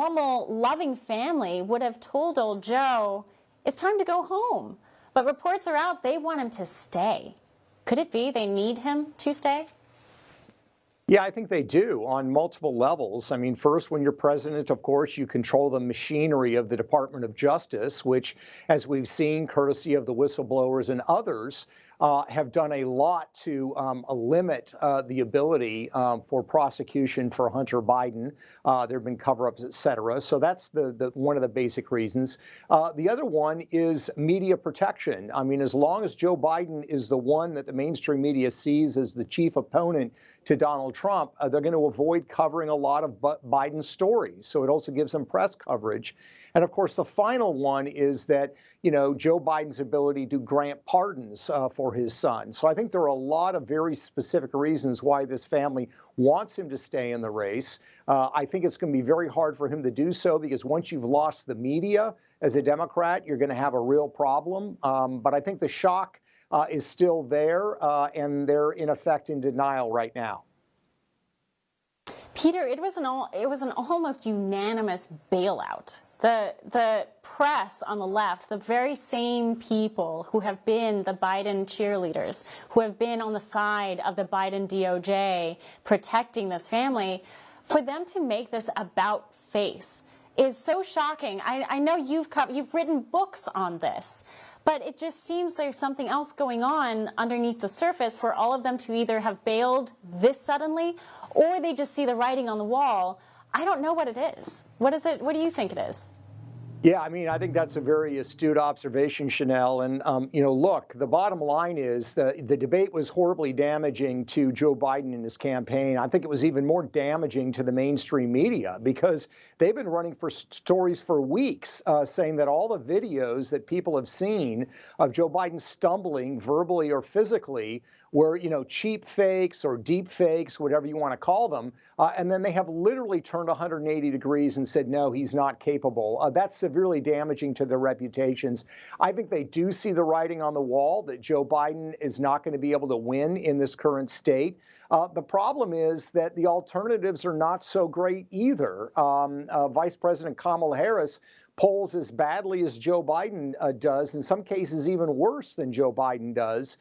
normal, loving family would have told old Joe, it's time to go home. But reports are out, they want him to stay. Could it be they need him to stay? Yeah, I think they do on multiple levels. I mean, first, when you're president, of course, you control the machinery of the Department of Justice, which, as we've seen, courtesy of the whistleblowers and others, have done a lot to limit the ability for prosecution for Hunter Biden. There have been cover-ups, et cetera. So that's the one of the basic reasons. The other one is media protection. I mean, as long as Joe Biden is the one that the mainstream media sees as the chief opponent to Donald Trump, they're going to avoid covering a lot of Biden's stories. So it also gives them press coverage. And of course, the final one is that, you know, Joe Biden's ability to grant pardons for his son. So I think there are a lot of very specific reasons why this family wants him to stay in the race. I think it's going to be very hard for him to do so because once you've lost the media as a Democrat, you're going to have a real problem. But I think the shock is still there, and they're in effect in denial right now. Peter, it was an almost unanimous bailout. The press on the left, the very same people who have been the Biden cheerleaders, who have been on the side of the Biden DOJ protecting this family, for them to make this about face is so shocking. I know you've written books on this, but it just seems there's something else going on underneath the surface for all of them to either have bailed this suddenly or they just see the writing on the wall. I don't know what it is. What is it? What do you think it is? Yeah, I mean, I think that's a very astute observation, Chanel. And, you know, look, the bottom line is the debate was horribly damaging to Joe Biden and his campaign. I think it was even more damaging to the mainstream media because they've been running for stories for weeks saying that all the videos that people have seen of Joe Biden stumbling verbally or physically were, you know, cheap fakes or deep fakes, whatever you want to call them. And then they have literally turned 180 degrees and said, no, he's not capable. That's severely damaging to their reputations. I think they do see the writing on the wall that Joe Biden is not going to be able to win in this current state. The problem is that the alternatives are not so great either. Vice President Kamala Harris polls as badly as Joe Biden does, in some cases even worse than Joe Biden does.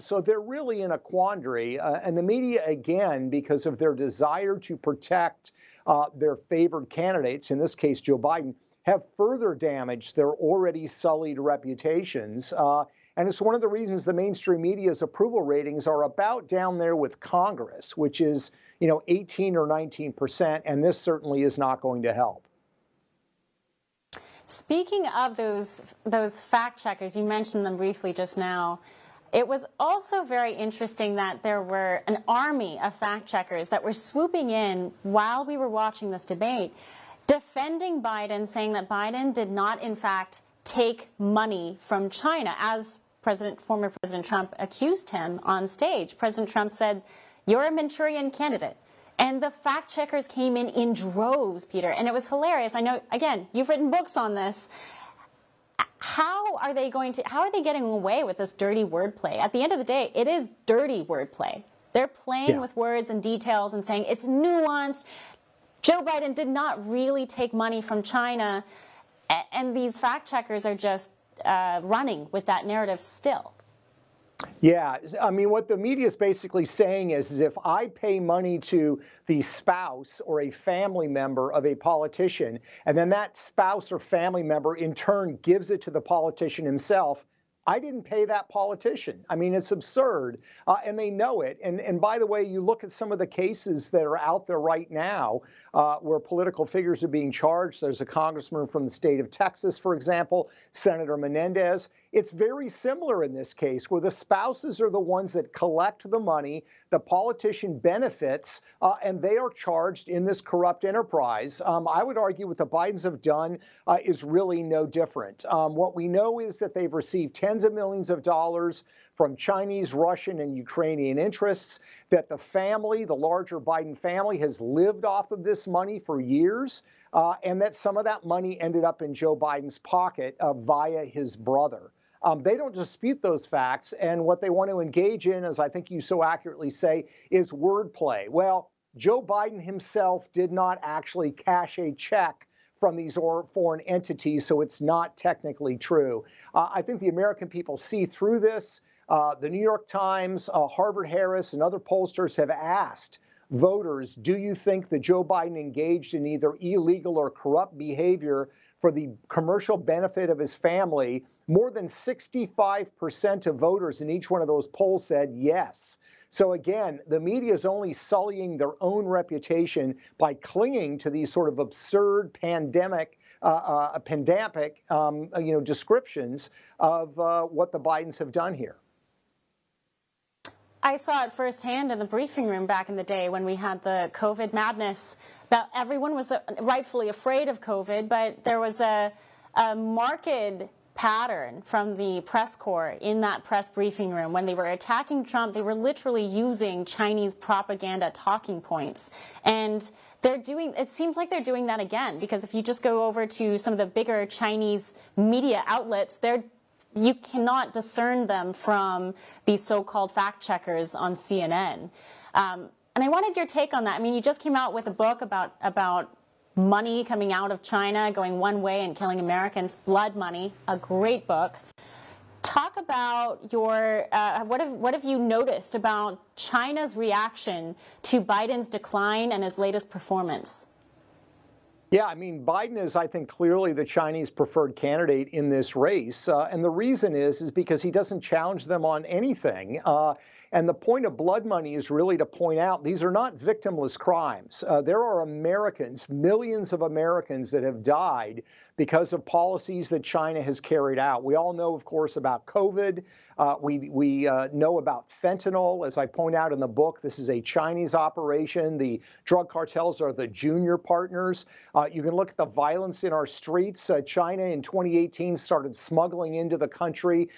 So they're really in a quandary. And the media, again, because of their desire to protect their favored candidates, in this case Joe Biden, have further damaged their already sullied reputations. And it's one of the reasons the mainstream media's approval ratings are about down there with Congress, which is, you know, 18 or 19%. And this certainly is not going to help. Speaking of those fact checkers, you mentioned them briefly just now. It was also very interesting that there were an army of fact checkers that were swooping in while we were watching this debate, defending Biden, saying that Biden did not, in fact, take money from China, as former President Trump accused him on stage. President Trump said, "You're a Manchurian candidate." And the fact checkers came in droves, Peter, and it was hilarious. I know, again, you've written books on this. How are they getting away with this dirty wordplay? At the end of the day, it is dirty wordplay. They're playing with words and details and saying it's nuanced. Joe Biden did not really take money from China, and these fact checkers are just running with that narrative still. Yeah, I mean, what the media is basically saying is if I pay money to the spouse or a family member of a politician, and then that spouse or family member in turn gives it to the politician himself, I didn't pay that politician. I mean, it's absurd, and they know it. And by the way, you look at some of the cases that are out there right now where political figures are being charged. There's a congressman from the state of Texas, for example, Senator Menendez. It's very similar in this case, where the spouses are the ones that collect the money, the politician benefits, and they are charged in this corrupt enterprise. I would argue what the Bidens have done is really no different. What we know is that they've received tens of millions of dollars from Chinese, Russian, and Ukrainian interests, that the family, the larger Biden family, has lived off of this money for years, and that some of that money ended up in Joe Biden's pocket via his brother. They don't dispute those facts, and what they want to engage in, as I think you so accurately say, is wordplay. Well, Joe Biden himself did not actually cash a check from these foreign entities, so it's not technically true. I think the American people see through this. The New York Times, Harvard Harris, and other pollsters have asked voters, do you think that Joe Biden engaged in either illegal or corrupt behavior for the commercial benefit of his family? More than 65% of voters in each one of those polls said yes. So again, the media is only sullying their own reputation by clinging to these sort of absurd pandemic descriptions of what the Bidens have done here. I saw it firsthand in the briefing room back in the day when we had the COVID madness. That everyone was rightfully afraid of COVID, but there was a marked pattern from the press corps in that press briefing room. When they were attacking Trump, they were literally using Chinese propaganda talking points. And it seems like they're doing that again, because if you just go over to some of the bigger Chinese media outlets, you cannot discern them from these so-called fact checkers on CNN. And I wanted your take on that. I mean, you just came out with a book about money coming out of China, going one way and killing Americans, BloodMoney, a great book. Talk about your, what have you noticed about China's reaction to Biden's decline and his latest performance? Yeah, I mean, Biden is, I think, clearly the Chinese preferred candidate in this race. And the reason is because he doesn't challenge them on anything. And the point of BloodMoney is really to point out these are not victimless crimes. There are Americans, millions of Americans that have died because of policies that China has carried out. We all know, of course, about COVID. We know about fentanyl. As I point out in the book, this is a Chinese operation. The drug cartels are the junior partners. You can look at the violence in our streets. China in 2018 started smuggling into the country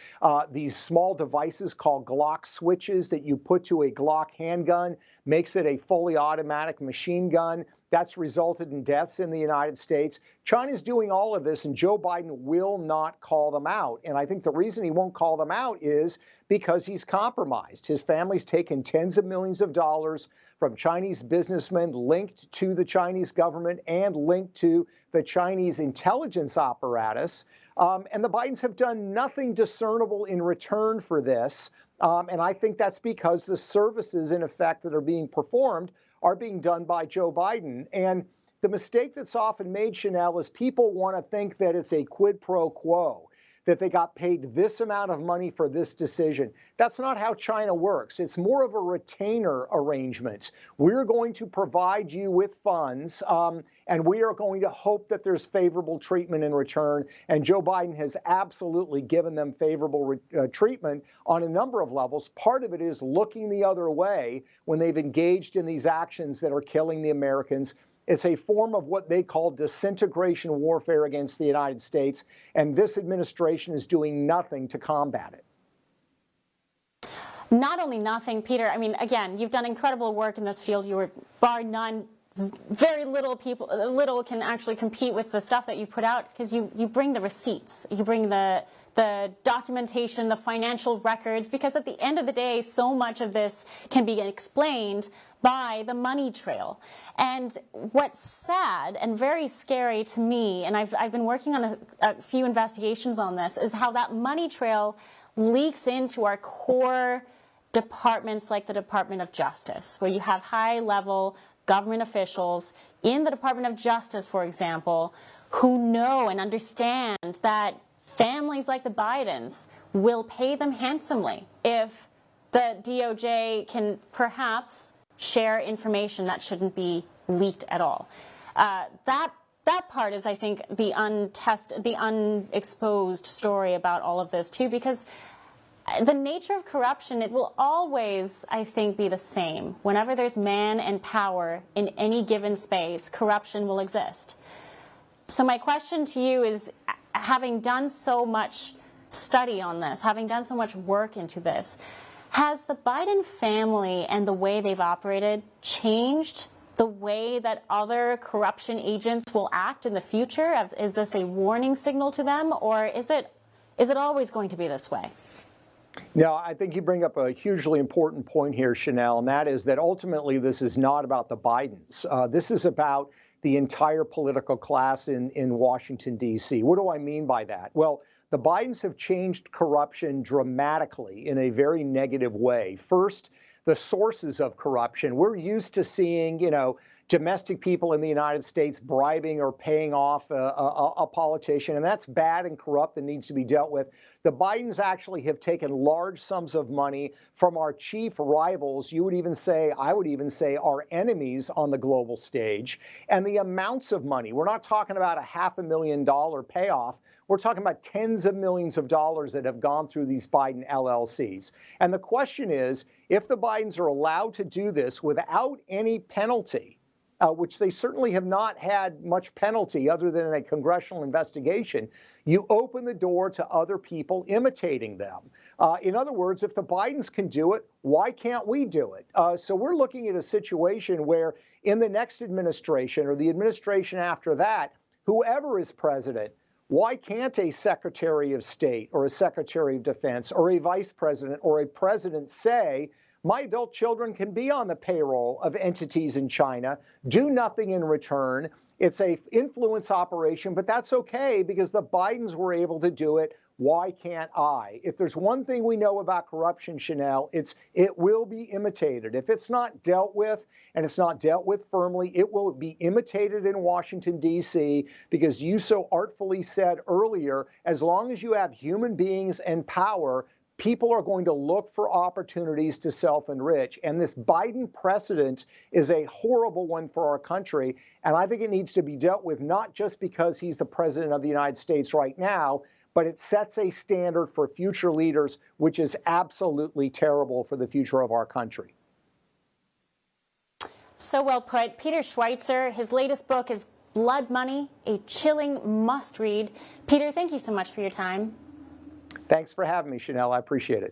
these small devices called Glock switches that you put to a Glock handgun, makes it a fully automatic machine gun. That's resulted in deaths in the United States. China's doing all of this, and Joe Biden will not call them out. And I think the reason he won't call them out is because he's compromised. His family's taken tens of millions of dollars from Chinese businessmen linked to the Chinese government and linked to the Chinese intelligence apparatus. And the Bidens have done nothing discernible in return for this. And I think that's because the services, in effect, that are being performed are being done by Joe Biden. And the mistake that's often made, Chanel, is people want to think that it's a quid pro quo, that they got paid this amount of money for this decision. That's not how China works. It's more of a retainer arrangement. We're going to provide you with funds, and we are going to hope that there's favorable treatment in return. And Joe Biden has absolutely given them favorable treatment on a number of levels. Part of it is looking the other way when they've engaged in these actions that are killing the Americans. It's a form of what they call disintegration warfare against the United States, and this administration is doing nothing to combat it. Not only nothing, Peter, I mean, again, you've done incredible work in this field. You were, bar none, very little can actually compete with the stuff that you put out, because you bring the receipts, you bring the documentation, the financial records, because at the end of the day, so much of this can be explained by the money trail. And what's sad and very scary to me, and I've been working on a few investigations on this, is how that money trail leaks into our core departments like the Department of Justice, where you have high-level government officials in the Department of Justice, for example, who know and understand that families like the Bidens will pay them handsomely if the DOJ can perhaps share information that shouldn't be leaked at all. That part is, I think, the unexposed story about all of this, too, because the nature of corruption, it will always, I think, be the same. Whenever there's man and power in any given space, corruption will exist. So my question to you is, having done so much study on this, having done so much work into this, has the Biden family and the way they've operated changed the way that other corruption agents will act in the future? Is this a warning signal to them, or is it always going to be this way? No, I think you bring up a hugely important point here, Chanel, and that is that ultimately this is not about the Bidens. This is about the entire political class in Washington, D.C. What do I mean by that? Well, the Bidens have changed corruption dramatically in a very negative way. First, the sources of corruption. We're used to seeing, domestic people in the United States bribing or paying off a politician, and that's bad and corrupt and needs to be dealt with. The Bidens actually have taken large sums of money from our chief rivals, I would even say our enemies on the global stage, and the amounts of money. We're not talking about a $500,000 payoff. We're talking about tens of millions of dollars that have gone through these Biden LLCs. And the question is, if the Bidens are allowed to do this without any penalty, which they certainly have not had much penalty other than a congressional investigation, you open the door to other people imitating them. In other words, if the Bidens can do it, why can't we do it? So we're looking at a situation where in the next administration or the administration after that, whoever is president, why can't a Secretary of State or a Secretary of Defense or a Vice President or a President say, my adult children can be on the payroll of entities in China, do nothing in return. It's an influence operation, but that's okay because the Bidens were able to do it. Why can't I? If there's one thing we know about corruption, Chanel, it will be imitated. If it's not dealt with, and it's not dealt with firmly, it will be imitated in Washington, D.C., because you so artfully said earlier, as long as you have human beings and power, people are going to look for opportunities to self-enrich. And this Biden precedent is a horrible one for our country. And I think it needs to be dealt with not just because he's the president of the United States right now, but it sets a standard for future leaders, which is absolutely terrible for the future of our country. So well put. Peter Schweizer, his latest book is Blood Money, a chilling must-read. Peter, thank you so much for your time. Thanks for having me, Chanel. I appreciate it.